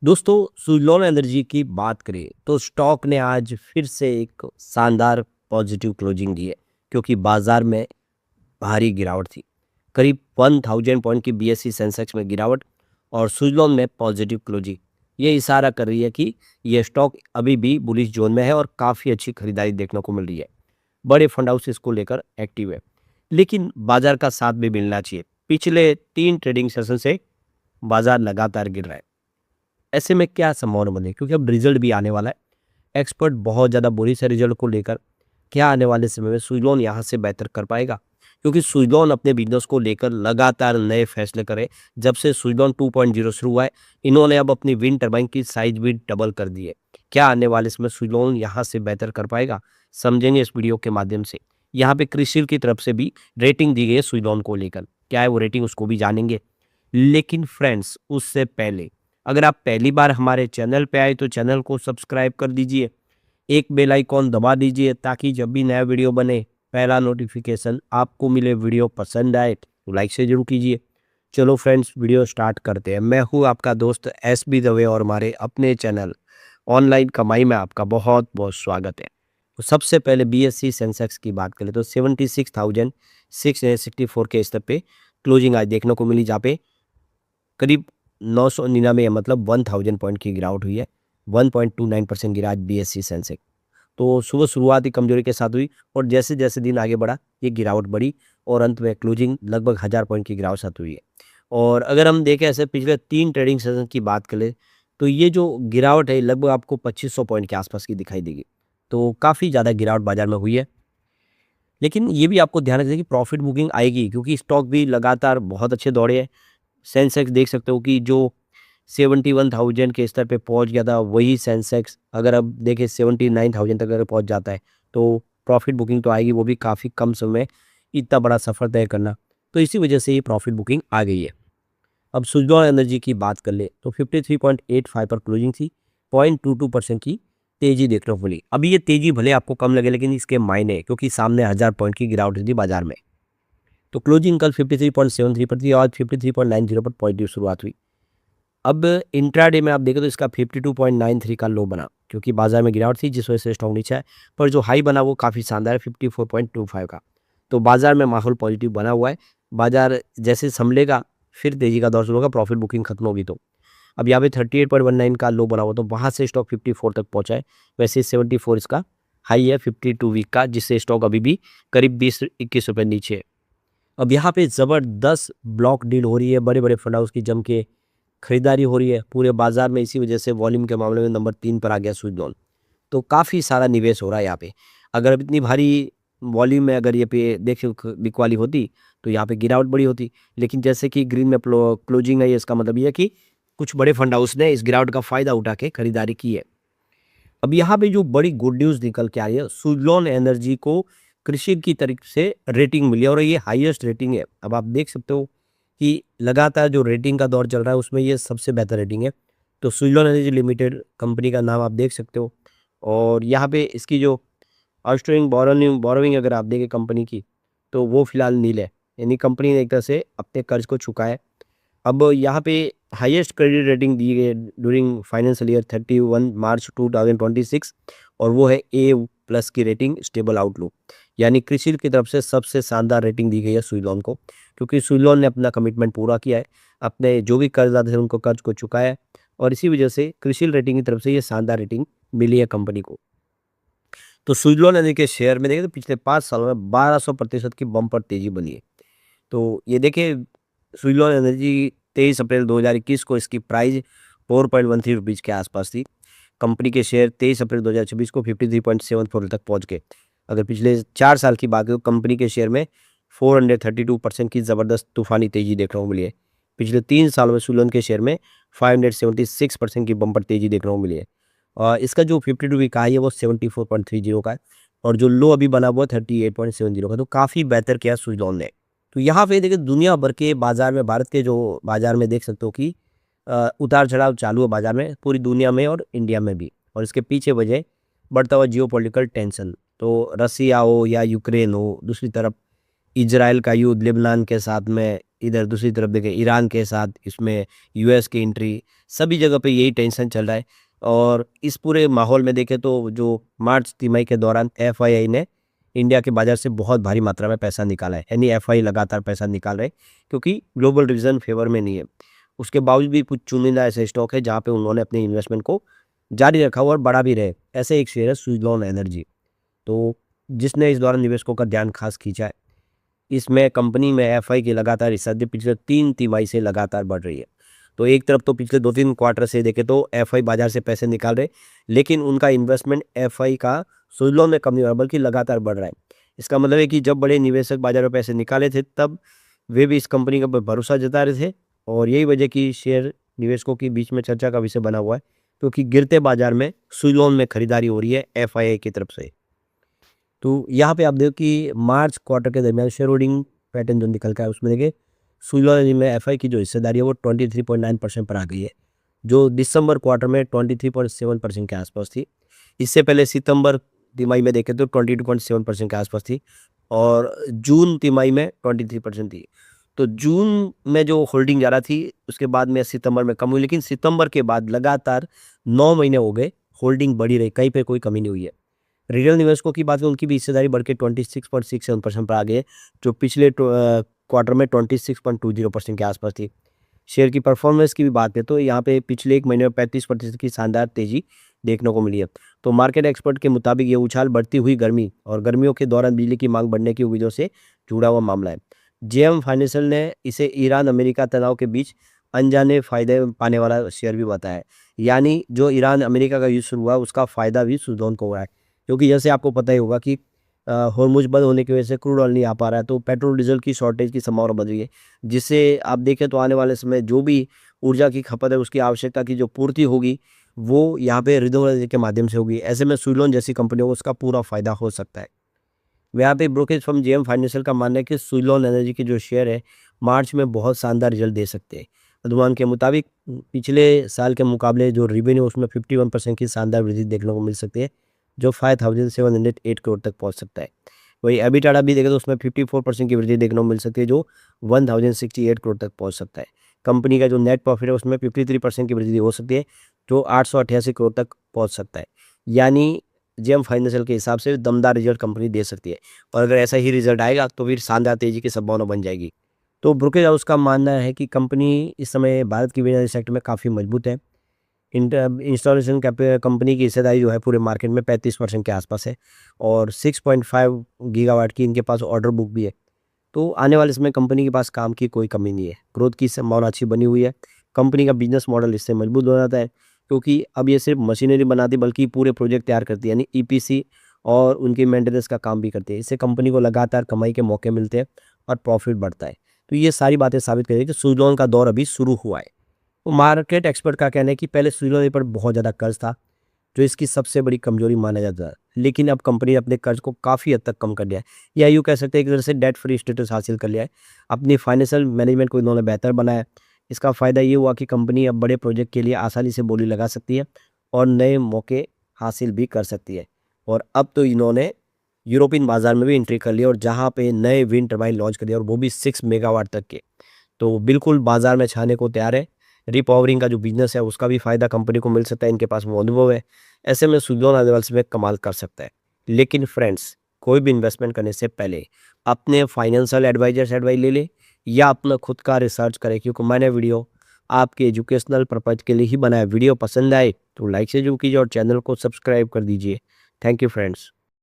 दोस्तों, सुज़लॉन एनर्जी की बात करें तो स्टॉक ने आज फिर से एक शानदार पॉजिटिव क्लोजिंग दी है क्योंकि बाजार में भारी गिरावट थी। करीब 1000 पॉइंट की बीएसई सेंसेक्स में गिरावट और सुज़लॉन में पॉजिटिव क्लोजिंग ये इशारा कर रही है कि यह स्टॉक अभी भी बुलिश जोन में है और काफ़ी अच्छी खरीदारी देखने को मिल रही है। बड़े फंड हाउस इसको लेकर एक्टिव है, लेकिन बाजार का साथ भी मिलना चाहिए। पिछले 3 ट्रेडिंग सेशन से बाजार लगातार गिर रहा है। ऐसे में क्या संभावना बनी क्योंकि अब रिजल्ट भी आने वाला है। एक्सपर्ट बहुत ज़्यादा बुरी से रिजल्ट को लेकर क्या आने वाले समय में सुज़लॉन यहाँ से बेहतर कर पाएगा, क्योंकि सुज़लॉन अपने बिजनेस को लेकर लगातार नए फैसले करे। जब से सुज़लॉन 2.0 शुरू हुआ है, इन्होंने अब अपनी विंड टर्बाइन की साइज भी डबल कर दी है। क्या आने वाले समय सुज़लॉन यहाँ से बेहतर कर पाएगा, समझेंगे इस वीडियो के माध्यम से। यहाँ पे क्रिसिल की तरफ से भी रेटिंग दी गई है सुज़लॉन को लेकर, क्या है वो रेटिंग उसको भी जानेंगे। लेकिन फ्रेंड्स, उससे पहले अगर आप पहली बार हमारे चैनल पे आए तो चैनल को सब्सक्राइब कर दीजिए, एक बेल आइकॉन दबा दीजिए ताकि जब भी नया वीडियो बने पहला नोटिफिकेशन आपको मिले। वीडियो पसंद आए तो लाइक से जरूर कीजिए। चलो फ्रेंड्स, वीडियो स्टार्ट करते हैं। मैं हूँ आपका दोस्त SB दवे और हमारे अपने चैनल ऑनलाइन कमाई में आपका बहुत बहुत स्वागत है। तो सबसे पहले BSE सेंसेक्स की बात करें तो 76,664 के स्तर पे क्लोजिंग आज देखने को मिली, जहाँ पे करीब 999 मतलब 1000 पॉइंट की गिरावट हुई है। 1.29% गिरा आज BSE सेंसेक्स। तो सुबह शुरुआत ही कमजोरी के साथ हुई और जैसे जैसे दिन आगे बढ़ा ये गिरावट बढ़ी और अंत में क्लोजिंग लगभग 1000 पॉइंट की गिरावट साथ हुई है। और अगर हम देखें ऐसे पिछले 3 ट्रेडिंग सेशन की बात करें तो ये जो गिरावट है लगभग आपको 2500 पॉइंट के आसपास की दिखाई देगी। तो काफ़ी ज़्यादा गिरावट बाजार में हुई है। लेकिन ये भी आपको ध्यान रखना कि प्रॉफिट बुकिंग आएगी क्योंकि स्टॉक भी लगातार बहुत अच्छे दौड़े हैं। सेंसेक्स देख सकते हो कि जो 71,000 के स्तर पे पहुंच गया था, वही सेंसेक्स अगर अब देखें 79,000 तक अगर पहुंच जाता है तो प्रॉफिट बुकिंग तो आएगी, वो भी काफ़ी कम समय में इतना बड़ा सफ़र तय करना। तो इसी वजह से ये प्रॉफिट बुकिंग आ गई है। अब सुज़लॉन एनर्जी की बात कर ले तो 53.85 पर क्लोजिंग थी। 0.22% की तेजी देखने को मिली। अभी ये तेजी भले आपको कम लगे लेकिन इसके मायने, क्योंकि सामने 1000 पॉइंट की गिरावट हुई थी बाजार में। तो क्लोजिंग कल 53.73 पर थी, आज 53.90 पर पॉजिटिव शुरुआत हुई। अब इंट्राडे में आप देखें तो इसका 52.93 का लो बना क्योंकि बाजार में गिरावट थी जिस वजह से स्टॉक नीचे है। पर जो हाई बना वो काफ़ी शानदार है 54.25 का। तो बाजार में माहौल पॉजिटिव बना हुआ है। बाजार जैसे संभलेगा फिर तेजी का दौर शुरू होगा, प्रॉफिट बुकिंग खत्म होगी तो। अब यहाँ पे 38.19 का लो बना हुआ तो वहाँ से स्टॉक 54 तक पहुँचा है। वैसे 74 इसका हाई है 52 वीक का, जिससे स्टॉक अभी भी करीब 20-21 रुपये नीचे है। अब यहाँ पे ज़बरदस्त ब्लॉक डील हो रही है, बड़े बड़े फंड हाउस की जम के खरीदारी हो रही है पूरे बाजार में। इसी वजह से वॉल्यूम के मामले में नंबर 3 पर आ गया सुज़लॉन। तो काफ़ी सारा निवेश हो रहा है यहाँ पे। अगर अब इतनी भारी वॉल्यूम में अगर ये पे देखिए बिकवाली होती तो यहाँ पे गिरावट बड़ी होती। लेकिन जैसे कि ग्रीन में क्लोजिंग है, इसका मतलब ये है कि कुछ बड़े फंड हाउस ने इस गिरावट का फायदा उठा के खरीदारी की है। अब यहाँ पे जो बड़ी गुड न्यूज़ निकल के आ रही है, सुज़लॉन एनर्जी को कृषि की तरफ से रेटिंग मिली है और ये हाईएस्ट रेटिंग है। अब आप देख सकते हो कि लगातार जो रेटिंग का दौर चल रहा है उसमें ये सबसे बेहतर रेटिंग है। तो सुज़लॉन एनर्जी लिमिटेड कंपनी का नाम आप देख सकते हो और यहाँ पे इसकी जो आउटस्टैंडिंग बोरोइंग अगर आप देखें कंपनी की तो वो फिलहाल नील है, यानी कंपनी ने एक तरह से अपने कर्ज को चुकाया है। अब यहाँ पे हाईएस्ट क्रेडिट रेटिंग दी गई है ड्यूरिंग फाइनेंशियल ईयर 31 मार्च 2026 और वो है A+ की रेटिंग, स्टेबल आउटलुक। यानी क्रिसिल की तरफ से सबसे शानदार रेटिंग दी गई है सुज़लॉन को, क्योंकि सुज़लॉन ने अपना कमिटमेंट पूरा किया है, अपने जो भी कर्जदार थे उनको कर्ज को चुकाया है और इसी वजह से क्रिसिल रेटिंग की तरफ से ये शानदार रेटिंग मिली है कंपनी को। तो सुज़लॉन एनर्जी के शेयर में देखें तो पिछले 5 सालों में 1200% की बम्पर तेजी बनी है। तो ये देखिए सुज़लॉन एनर्जी 23 अप्रैल 2021 को इसकी प्राइस 4.13 रुपीज़ के आसपास थी। कंपनी के शेयर 23 अप्रैल 2026 को 53.74 तक पहुंच गए। अगर पिछले 4 साल की बात करें तो कंपनी के शेयर में 432% की ज़बरदस्त तूफानी तेजी देखने को मिली है। पिछले 3 सालों में सुज़लॉन के शेयर में 576% की बम्पर तेजी देखने को मिली है। इसका जो 52 वीक हाई है वो 74.30 का है और जो लो अभी बना हुआ 38.70 का। तो काफ़ी बेहतर किया सुज़लॉन ने। तो यहाँ पे देखिए दुनिया भर के बाजार में, भारत के जो बाजार में देख सकते हो कि उतार चढ़ाव चालू है बाजार में, पूरी दुनिया में और इंडिया में भी। और इसके पीछे वजह बढ़ता हुआ जियोपॉलिटिकल टेंशन। तो रसिया हो या यूक्रेन हो, दूसरी तरफ इजराइल का युद्ध, लेबनान के साथ में इधर दूसरी तरफ देखें ईरान के साथ इसमें यूएस की एंट्री, सभी जगह पे यही टेंशन चल रहा है। और इस पूरे माहौल में देखें तो जो मार्च तिमाही के दौरान एफआईआई ने इंडिया के बाजार से बहुत भारी मात्रा में पैसा निकाला है, यानी एफआई लगातार पैसा निकाल रहे हैं क्योंकि ग्लोबल रीजन फेवर में नहीं है। उसके बावजूद भी कुछ चुनिंदा ऐसे स्टॉक है जहाँ पे उन्होंने अपने इन्वेस्टमेंट को जारी रखा हुआ और बढ़ा भी रहे। ऐसे एक शेयर है सुज़लॉन एनर्जी, तो जिसने इस दौरान निवेशकों का ध्यान खास खींचा है। इसमें कंपनी में एफआई की लगातार हिस्सा पिछले 3 तिमाही से लगातार बढ़ रही है। तो एक तरफ तो पिछले 2-3 क्वार्टर से देखें तो एफआई बाजार से पैसे निकाल रहे, लेकिन उनका इन्वेस्टमेंट एफआई का सुज़लॉन में कम नहीं हो रहा बल्कि लगातार बढ़ रहा है। इसका मतलब है कि जब बड़े निवेशक बाजार में पैसे निकाले थे तब वे भी इस कंपनी के ऊपर भरोसा जता रहे थे, और यही वजह की शेयर निवेशकों के बीच में चर्चा का विषय बना हुआ है, क्योंकि गिरते बाजार में सुज़लॉन में खरीदारी हो रही है एफआईआई की तरफ से। तो यहाँ पे आप देखो कि मार्च क्वार्टर के दरमियान शेयर होल्डिंग पैटर्न जो निकल का है उसमें देखिए सुज़लॉन में एफआई की जो हिस्सेदारी है वो 23.9% पर आ गई है, जो दिसंबर क्वार्टर में 23.7% के आसपास थी। इससे पहले सितंबर तिमाही में देखें तो 22.7% के आसपास थी, और जून तिमाही में 23% थी। तो जून में जो होल्डिंग ज़्यादा थी उसके बाद में सितंबर में कम हुई, लेकिन सितंबर के बाद लगातार 9 महीने हो गए होल्डिंग बढ़ी रही, कहीं पे कोई कमी नहीं हुई है। रिटेल निवेशकों की बात करें उनकी भी हिस्सेदारी बढ़ के 26.67% पर आ गई है, जो पिछले क्वार्टर में 26.20% के आसपास थी। शेयर की परफॉर्मेंस की भी बात करें तो यहाँ पे पिछले 1 महीने में 35% की शानदार तेजी देखने को मिली है। तो मार्केट एक्सपर्ट के मुताबिक ये उछाल बढ़ती हुई गर्मी और गर्मियों के दौरान बिजली की मांग बढ़ने की उम्मीदों से जुड़ा हुआ मामला है। जेएम फाइनेंशियल ने इसे ईरान अमेरिका तनाव के बीच अनजाने फायदे पाने वाला शेयर भी बताया है, यानी जो ईरान अमेरिका का युद्ध शुरू हुआ उसका फायदा भी सुज़लॉन को हुआ है, क्योंकि जैसे आपको पता ही होगा कि होर्मुज बंद होने की वजह से क्रूड ऑयल नहीं आ पा रहा है, तो पेट्रोल डीजल की शॉर्टेज की संभावना बढ़ रही है, जिससे आप देखें तो आने वाले समय जो भी ऊर्जा की खपत है उसकी आवश्यकता की जो पूर्ति होगी वो यहाँ पे रिन्यूएबल एनर्जी के माध्यम से होगी। ऐसे में सुज़लॉन जैसी कंपनियों को उसका पूरा फायदा हो सकता है। यहाँ पे ब्रोकरेज फर्म जेएम फाइनेंशियल का मानना है कि सुज़लॉन एनर्जी के जो शेयर है मार्च में बहुत शानदार रिजल्ट दे सकते हैं। अनुमान के मुताबिक पिछले साल के मुकाबले जो रेवेन्यू उसमें 51% की शानदार वृद्धि देखने को मिल सकती है, जो 5708 करोड़ तक पहुंच सकता है। वही एबिटाडा भी देखें तो उसमें 54% की वृद्धि देखने को मिल सकती है, जो 1068 करोड़ तक पहुंच सकता है। कंपनी का जो नेट प्रॉफिट है उसमें 53% की वृद्धि हो सकती है, जो 888 करोड़ तक पहुंच सकता है। यानी जेएम फाइनेंशियल के हिसाब से दमदार रिजल्ट कंपनी दे सकती है, और अगर ऐसा ही रिजल्ट आएगा तो फिर शानदार तेजी की संभावना बन जाएगी। तो ब्रोकरेज हाउस का मानना है कि कंपनी इस समय भारत की बिजनेस सेक्टर में काफ़ी मजबूत है। इंस्टॉलेशन कंपनी की हिस्सेदारी जो है पूरे मार्केट में 35% के आसपास है, और 6.5 गीगावाट की इनके पास ऑर्डर बुक भी है। तो आने वाले समय कंपनी के पास काम की कोई कमी नहीं है, ग्रोथ की संभावना अच्छी बनी हुई है। कंपनी का बिजनेस मॉडल इससे मजबूत हो जाता है, क्योंकि अब ये सिर्फ मशीनरी बनाती बल्कि पूरे प्रोजेक्ट तैयार करती है, यानी ईपीसी और उनकी मेंटेनेंस का काम भी करती है। इससे कंपनी को लगातार कमाई के मौके मिलते हैं और प्रॉफिट बढ़ता है। तो ये सारी बातें साबित करें कि सुज़लॉन का दौर अभी शुरू हुआ है। तो मार्केट एक्सपर्ट का कहना है कि पहले सुज़लॉन पर बहुत ज़्यादा कर्ज था, जो इसकी सबसे बड़ी कमजोरी माना जाता है, लेकिन अब कंपनी ने अपने कर्ज को काफ़ी हद तक कम कर दिया है, या यूँ कह सकते हैं एक तरह से डेट फ्री स्टेटस हासिल कर लिया है। अपनी फाइनेंशियल मैनेजमेंट को इन्होंने बेहतर बनाया। इसका फ़ायदा ये हुआ कि कंपनी अब बड़े प्रोजेक्ट के लिए आसानी से बोली लगा सकती है और नए मौके हासिल भी कर सकती है। और अब तो इन्होंने यूरोपियन बाजार में भी एंट्री कर लिया, और जहाँ पे नए विंड टर्बाइन लॉन्च कर दिया, और वो भी 6 मेगावाट तक के। तो बिल्कुल बाजार में छाने को तैयार है। रिपावरिंग का जो बिजनेस है उसका भी फायदा कंपनी को मिल सकता है, इनके पास वो अनुभव है। ऐसे में सुज़लॉन आने वाले समय में कमाल कर सकता है। लेकिन फ्रेंड्स, कोई भी इन्वेस्टमेंट करने से पहले अपने फाइनेंशियल एडवाइजर से एडवाइस ले ले, या अपना खुद का रिसर्च करें, क्योंकि मैंने वीडियो आपके एजुकेशनल पर्पज के लिए ही बनाया। वीडियो पसंद आए तो लाइक से जरूर कीजिए और चैनल को सब्सक्राइब कर दीजिए। Thank you friends.